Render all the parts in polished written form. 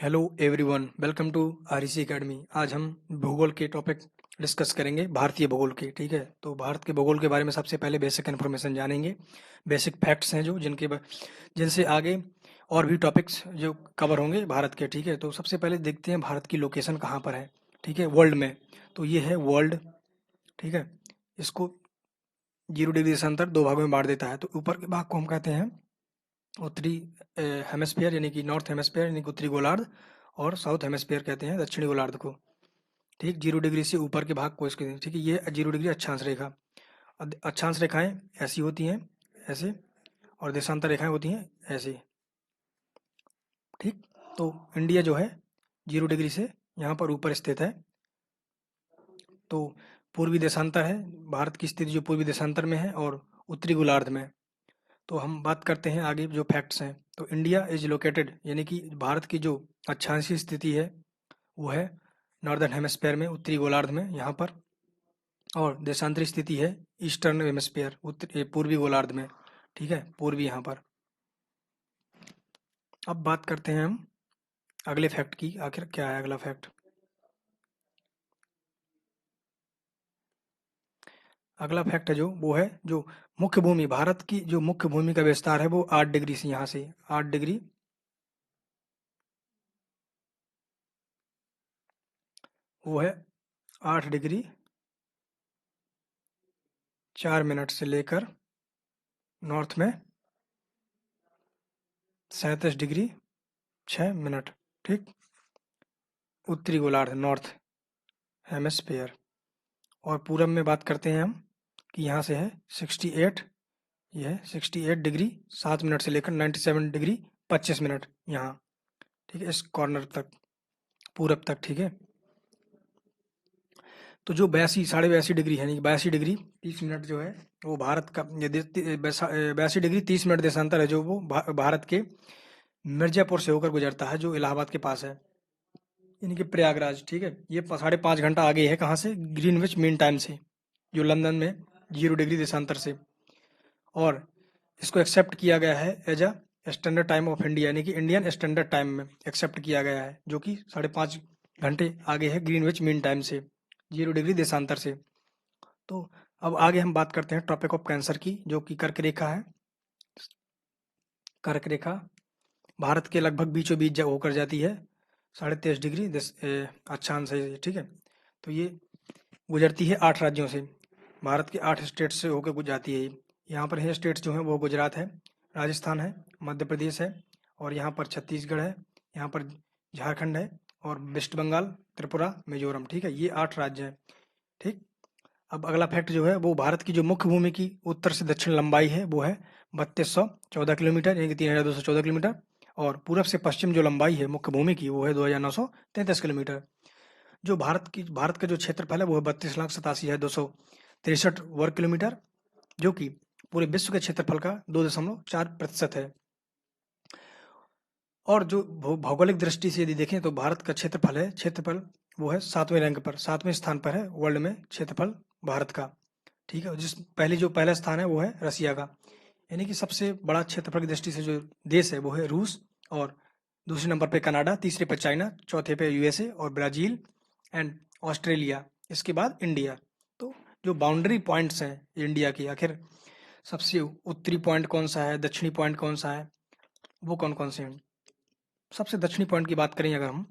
Hello everyone, welcome to REC academy. आज हम भूगोल के टॉपिक डिस्कस करेंगे, भारतीय भूगोल के। ठीक है, तो भारत के भूगोल के बारे में सबसे पहले बेसिक इन्फॉर्मेशन जानेंगे। बेसिक फैक्ट्स हैं जो जिनसे आगे और भी टॉपिक्स जो कवर होंगे भारत के। ठीक है, तो सबसे पहले देखते हैं भारत की लोकेशन कहाँ पर है। ठीक है, वर्ल्ड में तो ये है वर्ल्ड। ठीक है, इसको 0 डिग्री देशांतर दो भागों में बांट देता है। तो ऊपर के भाग को हम कहते हैं उत्तरी हेमिस्फीयर यानी कि नॉर्थ हेमिस्फीयर यानी कि उत्तरी गोलार्ध, और साउथ हेमिस्फीयर कहते हैं दक्षिणी गोलार्ध को। ठीक, 0 डिग्री से ऊपर के भाग को इसके। ठीक है, ये 0 डिग्री अक्षांश रेखा। अक्षांश रेखाएं ऐसी होती हैं, ऐसे, और देशांतर रेखाएं होती हैं ऐसे। ठीक, तो इंडिया जो है 0 डिग्री से यहाँ पर ऊपर स्थित है। तो पूर्वी देशांतर है, भारत की स्थिति जो पूर्वी देशांतर में है और उत्तरी गोलार्ध में। तो हम बात करते हैं आगे जो फैक्ट्स हैं। तो इंडिया इज लोकेटेड यानी कि भारत की जो अक्षांशीय स्थिति है वो है नॉर्दर्न हेमिस्फीयर में, उत्तरी गोलार्ध में यहाँ पर। और देशांतरी स्थिति है ईस्टर्न हेमिस्फीयर, उत्तरी पूर्वी गोलार्ध में। ठीक है, पूर्वी यहाँ पर। अब बात करते हैं हम अगले फैक्ट की। आखिर क्या है अगला फैक्ट? अगला फैक्ट है जो वो है जो मुख्य भूमि, भारत की जो मुख्य भूमि का विस्तार है वो 8 डिग्री से, यहाँ से 8 डिग्री, वो है 8 डिग्री 4 मिनट से लेकर नॉर्थ में 37 डिग्री 6 मिनट। ठीक, उत्तरी गोलार्ध, नॉर्थ हेमिस्फीयर। और पूरब में बात करते हैं हम कि यहाँ से है 68, यह है 68 डिग्री 7 मिनट से लेकर 97 डिग्री 25 मिनट यहाँ। ठीक है, इस कॉर्नर तक, पूरब तक। ठीक है, तो जो 82 साढ़े 82 डिग्री है, यानी 82 डिग्री 30 मिनट जो है वो भारत का 82 डिग्री 30 मिनट देशांतर है जो वो भारत के मिर्जापुर से होकर गुजरता है, जो इलाहाबाद के पास है, यानी कि प्रयागराज। ठीक है, ये 5.5 घंटा आगे है कहाँ से? ग्रीनविच मीन टाइम से, जो लंदन में 0 डिग्री देशांतर से। और इसको एक्सेप्ट किया गया है as a standard time of India, यानी कि इंडियन स्टैंडर्ड टाइम में एक्सेप्ट किया गया है, जो कि 5.5 घंटे आगे है ग्रीनविच मीन टाइम से, 0 डिग्री देशांतर से। तो अब आगे हम बात करते हैं ट्रॉपिक ऑफ कैंसर की, जो कि कर्क रेखा है। कर्क रेखा भारत के लगभग बीचों बीच होकर जाती है, 23.5 डिग्री अक्षांश है। ठीक है, तो ये गुजरती है 8 राज्यों से, भारत के 8 स्टेट से होकर जाती है ये। यहाँ पर है स्टेट्स जो हैं वो गुजरात है, राजस्थान है, मध्य प्रदेश है, और यहाँ पर छत्तीसगढ़ है, यहाँ पर झारखंड है, और वेस्ट बंगाल, त्रिपुरा, मिजोरम। ठीक है, ये 8 राज्य हैं। ठीक, अब अगला फैक्ट जो है वो भारत की जो मुख्य भूमि की उत्तर से दक्षिण लंबाई है वो है 3214 किलोमीटर, यानी कि 3214 किलोमीटर। और पूरब से पश्चिम जो लंबाई है मुख्य भूमि की वो है 2933 किलोमीटर। जो भारत का जो क्षेत्रफल है वो है 32,87,263 वर्ग किलोमीटर, जो कि पूरे विश्व के क्षेत्रफल का 2.4% है। और जो भौगोलिक दृष्टि से यदि देखें तो भारत का क्षेत्रफल वो है 7वें रैंक पर, 7वें स्थान पर है वर्ल्ड में क्षेत्रफल भारत का। ठीक है, जो पहला स्थान है वो है रसिया का, यानी कि सबसे बड़ा क्षेत्रफल की दृष्टि से जो देश है वो है रूस। और दूसरे नंबर पे कनाडा, तीसरे पे चाइना, चौथे पे यूएसए और ब्राजील एंड ऑस्ट्रेलिया, इसके बाद इंडिया। तो जो बाउंड्री पॉइंट्स हैं इंडिया की, आखिर सबसे उत्तरी पॉइंट कौन सा है, दक्षिणी पॉइंट कौन सा है, वो कौन कौन से हैं? सबसे दक्षिणी पॉइंट की बात करें अगर हम,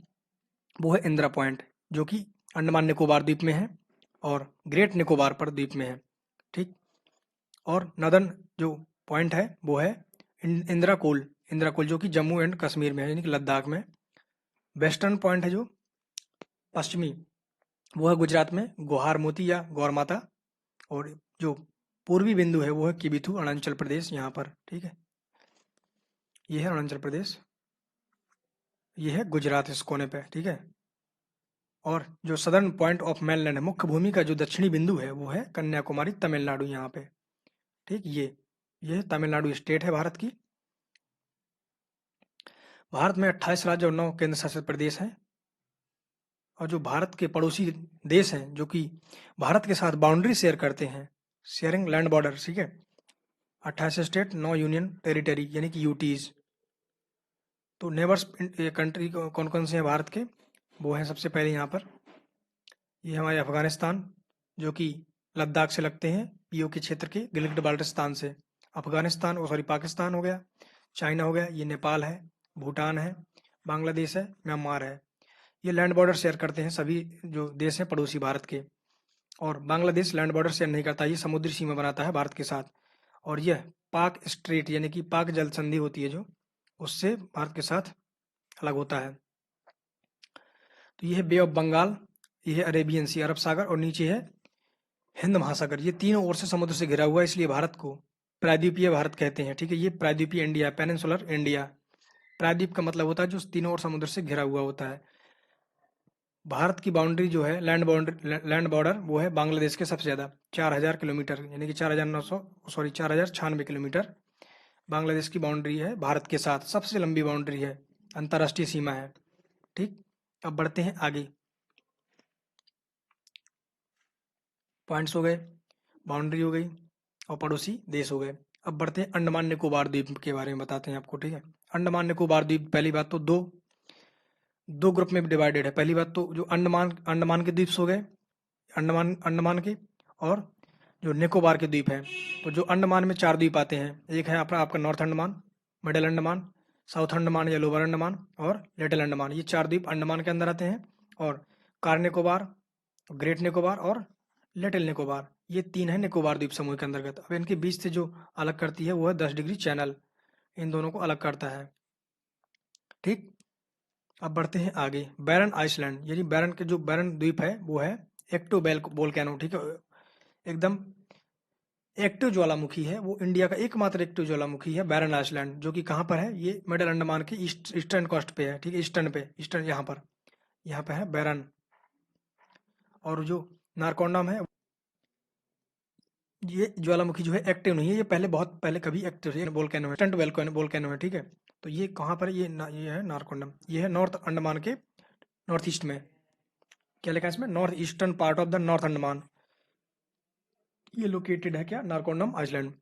वो है इंदिरा पॉइंट, जो कि अंडमान निकोबार द्वीप में है और ग्रेट निकोबार पर द्वीप में है। ठीक, और नदर्न जो पॉइंट है वो है इंदिरा कोल जो कि जम्मू एंड कश्मीर में है, यानी कि लद्दाख में। वेस्टर्न पॉइंट है जो पश्चिमी, वो है गुजरात में गोहार मोती या गौरमाता। और जो पूर्वी बिंदु है वो है किबिथु, अरुणाचल प्रदेश, यहाँ पर। ठीक है, ये है अरुणाचल प्रदेश, ये है गुजरात इस कोने पे। ठीक है, और जो सदर्न पॉइंट ऑफ मेनलैंड है, मुख्य भूमि का जो दक्षिणी बिंदु है वो है कन्याकुमारी, तमिलनाडु, यहाँ पे। ठीक, ये तमिलनाडु स्टेट है भारत की। भारत में 28 राज्य और 9 केंद्र शासित प्रदेश हैं। और जो भारत के पड़ोसी देश हैं जो कि भारत के साथ बाउंड्री शेयर करते हैं, शेयरिंग लैंड बॉर्डर। ठीक है, 28 स्टेट, 9 यूनियन टेरिटरी यानी कि यूटीज। तो नेबर्स कंट्री कौन कौन से हैं भारत के, वो हैं सबसे पहले यहाँ पर, ये हमारे अफगानिस्तान, जो कि लद्दाख से लगते हैं, पीओके क्षेत्र के गिलगिट बाल्टिस्तान से। अफगानिस्तान, ओ सॉरी, पाकिस्तान हो गया, चाइना हो गया, ये नेपाल है, भूटान है, बांग्लादेश है, म्यांमार है। ये लैंड बॉर्डर शेयर करते हैं सभी जो देश हैं पड़ोसी भारत के। और बांग्लादेश लैंड बॉर्डर शेयर नहीं करता, ये समुद्री सीमा बनाता है भारत के साथ। और यह पाक स्ट्रेट यानी कि पाक जल संधि होती है जो, उससे भारत के साथ अलग होता है। तो ये है बे ऑफ बंगाल, ये है अरेबियन सी, अरब सागर, और नीचे है हिंद महासागर। ये तीनों ओर से समुद्र से घिरा हुआ है, इसलिए भारत को प्रायद्वीपीय भारत कहते हैं। ठीक है, ये प्रायद्वीपीय इंडिया, पेनिनसुलर इंडिया। प्रायद्वीप का मतलब होता है जो तीनों ओर समुद्र से घिरा हुआ होता है। भारत की बाउंड्री जो है, लैंड बॉर्डर, वो है बांग्लादेश के सबसे ज़्यादा 4000 किलोमीटर, यानी कि 4996 किलोमीटर बांग्लादेश की बाउंड्री है भारत के साथ। सबसे लंबी बाउंड्री है, अंतर्राष्ट्रीय सीमा है। ठीक, अब बढ़ते हैं आगे। पॉइंट्स हो गए, बाउंड्री हो गई, और पड़ोसी देश हो गए। अब बढ़ते हैं अंडमान निकोबार द्वीप के बारे में बताते हैं आपको। ठीक है, अंडमान निकोबार द्वीप पहली बात तो दो ग्रुप में डिवाइडेड है। पहली बात तो जो अंडमान के द्वीप हो गए, अंडमान के, और जो निकोबार के द्वीप हैं। तो जो अंडमान में 4 द्वीप आते हैं, एक है आपका north Andaman, middle Andaman, south Andaman या लोअर अंडमान, और लिटिल अंडमान। ये 4 द्वीप अंडमान के अंदर आते हैं। और कार निकोबार, ग्रेट निकोबार और लिटिल निकोबार, ये 3 है निकोबार द्वीप समूह के अंतर्गत। अब इनके बीच से जो अलग करती है वो है 10 डिग्री चैनल, इन दोनों को अलग करता है। ठीक, अब बढ़ते हैं आगे। बैरन आइसलैंड, यानी बैरन के जो बैरन द्वीप है वो है एक्टिव वोल्केनो। ठीक है, एकदम एक्टिव ज्वालामुखी है वो, इंडिया का एकमात्र एक्टिव ज्वालामुखी है बैरन आइसलैंड, जो कि कहाँ पर है, ये मिडिल अंडमान के ईस्टर्न कोस्ट पे है। ठीक है, ईस्टर्न यहाँ पे है बैरन। और जो नारकोंडम है, ये ज्वालामुखी जो है एक्टिव नहीं है, ये बहुत पहले कभी एक्टिव है, वोल्केनो है, स्टंट वोल्केनो है। ठीक है, तो ये कहाँ पर है, ये है नारकोंडम, ये है नॉर्थ अंडमान के नॉर्थ ईस्ट में। क्या लिखा है इसमें, north eastern part of the north Andaman, ये लोकेटेड है क्या, नारकोंडम आइलैंड।